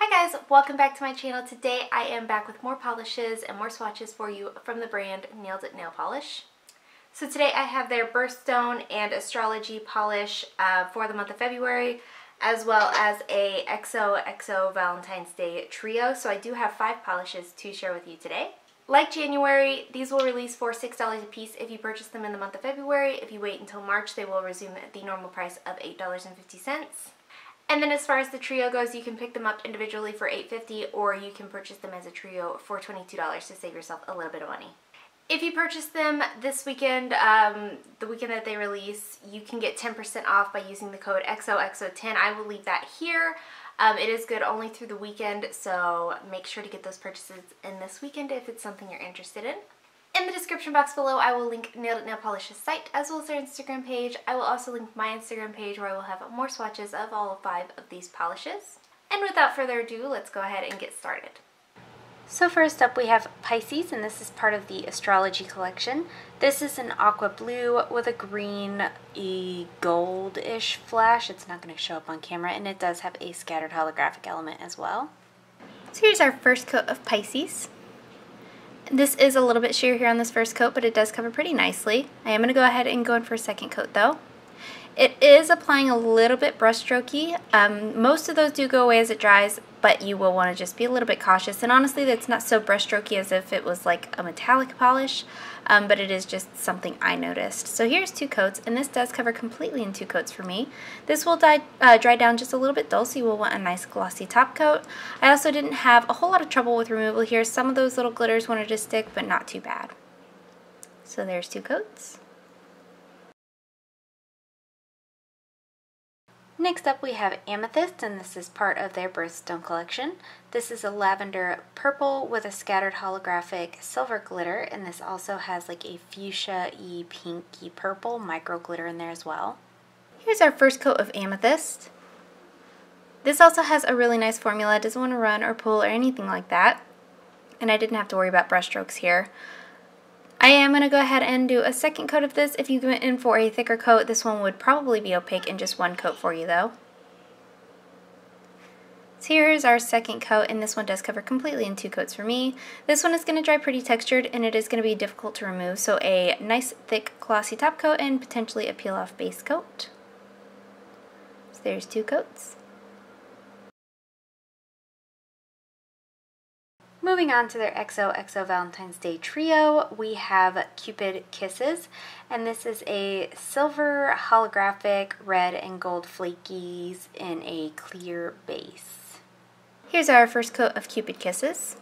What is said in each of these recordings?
Hi guys, welcome back to my channel. Today I am back with more polishes and more swatches for you from the brand Nailed It Nail Polish. So today I have their Birthstone and Astrology polish for the month of February, as well as a XOXO Valentine's Day Trio. So I do have 5 polishes to share with you today. Like January, these will release for $6 a piece if you purchase them in the month of February. If you wait until March, they will resume at the normal price of $8.50. And then as far as the trio goes, you can pick them up individually for $8.50 or you can purchase them as a trio for $22 to save yourself a little bit of money. If you purchase them this weekend, the weekend that they release, you can get 10% off by using the code XOXO10. I will leave that here. It is good only through the weekend, so make sure to get those purchases in this weekend if it's something you're interested in. In the description box below, I will link Nailed It Nail Polish's site as well as their Instagram page. I will also link my Instagram page where I will have more swatches of all 5 of these polishes. And without further ado, let's go ahead and get started. So first up we have Pisces, and this is part of the Astrology collection. This is an aqua blue with a green goldish flash. It's not going to show up on camera, and it does have a scattered holographic element as well. So here's our first coat of Pisces. This is a little bit sheer here on this first coat, but it does cover pretty nicely. I am going to go ahead and go in for a second coat though. It is applying a little bit brush strokey. Most of those do go away as it dries, but you will want to just be a little bit cautious. And honestly, that's not so brush strokey as if it was like a metallic polish, but it is just something I noticed. So here's 2 coats, and this does cover completely in 2 coats for me. This will dry down just a little bit dull, so you will want a nice glossy top coat. I also didn't have a whole lot of trouble with removal here. Some of those little glitters wanted to stick, but not too bad. So there's 2 coats. Next up we have Amethyst, and this is part of their Birthstone collection. This is a lavender purple with a scattered holographic silver glitter, and this also has like a fuchsia-y pinky purple micro glitter in there as well. Here's our first coat of Amethyst. This also has a really nice formula. It doesn't want to run or pull or anything like that, and I didn't have to worry about brush strokes here. I am going to go ahead and do a second coat of this. If you went in for a thicker coat, this one would probably be opaque in just 1 coat for you though. So here's our second coat, and this one does cover completely in 2 coats for me. This one is going to dry pretty textured, and it is going to be difficult to remove, so a nice thick glossy top coat and potentially a peel off base coat. So there's 2 coats. Moving on to their XOXO Valentine's Day Trio, we have Cupid Kisses, and this is a silver holographic red and gold flakies in a clear base. Here's our first coat of Cupid Kisses,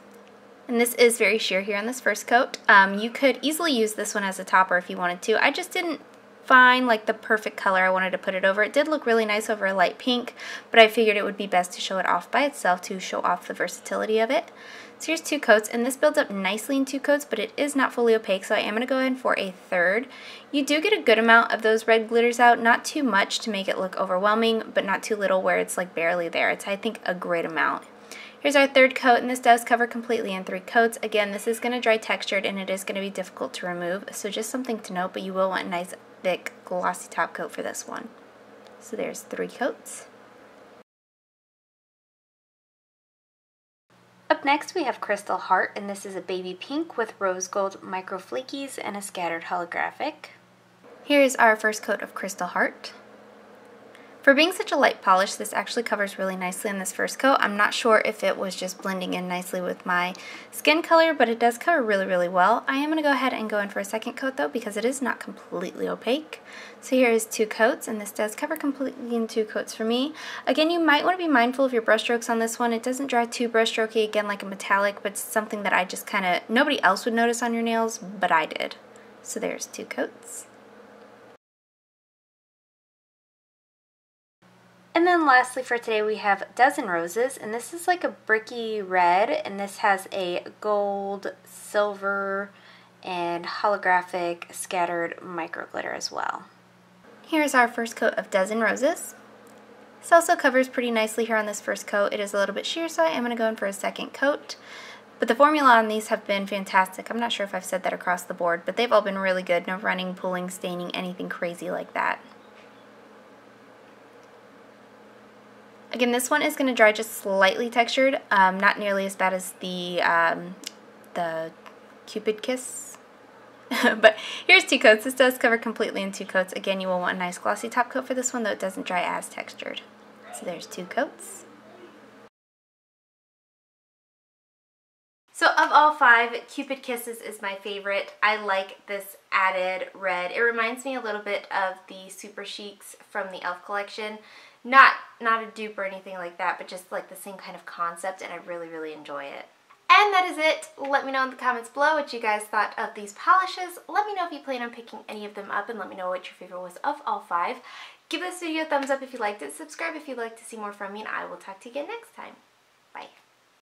and this is very sheer here on this first coat. You could easily use this one as a topper if you wanted to. I just didn't find like the perfect color I wanted to put it over. It did look really nice over a light pink, but I figured it would be best to show it off by itself to show off the versatility of it. So here's 2 coats, and this builds up nicely in 2 coats, but it is not fully opaque, so I am going to go in for a third. You do get a good amount of those red glitters out, not too much to make it look overwhelming, but not too little where it's like barely there. It's, I think, a great amount. Here's our third coat, and this does cover completely in 3 coats. Again, this is going to dry textured, and it is going to be difficult to remove, so just something to note, but you will want a nice, thick, glossy top coat for this one. So there's 3 coats. Up next we have Crystal Heart, and this is a baby pink with rose gold micro flakies and a scattered holographic. Here's our first coat of Crystal Heart. For being such a light polish, this actually covers really nicely in this first coat. I'm not sure if it was just blending in nicely with my skin color, but it does cover really well. I am going to go ahead and go in for a second coat though, because it is not completely opaque. So here is 2 coats, and this does cover completely in 2 coats for me. Again, you might want to be mindful of your brush strokes on this one. It doesn't dry too brush strokey, again like a metallic, but it's something that I just kind of, nobody else would notice on your nails, but I did. So there's 2 coats. And then lastly for today we have Dozen Roses, and this is like a bricky red, and this has a gold, silver, and holographic scattered micro glitter as well. Here's our first coat of Dozen Roses. This also covers pretty nicely here on this first coat. It is a little bit sheer, so I am going to go in for a second coat. But the formula on these have been fantastic. I'm not sure if I've said that across the board, but they've all been really good. No running, pulling, staining, anything crazy like that. Again, this one is going to dry just slightly textured, not nearly as bad as the Cupid Kiss. But here's 2 coats. This does cover completely in 2 coats. Again, you will want a nice glossy top coat for this one, though it doesn't dry as textured. So there's 2 coats. So of all 5, Cupid Kisses is my favorite. I like this added red. It reminds me a little bit of the Super Chics from the e.l.f. collection. Not a dupe or anything like that, but just like the same kind of concept, and I really enjoy it. And that is it. Let me know in the comments below what you guys thought of these polishes. Let me know if you plan on picking any of them up, and let me know what your favorite was of all 5. Give this video a thumbs up if you liked it. Subscribe if you'd like to see more from me, and I will talk to you again next time. Bye.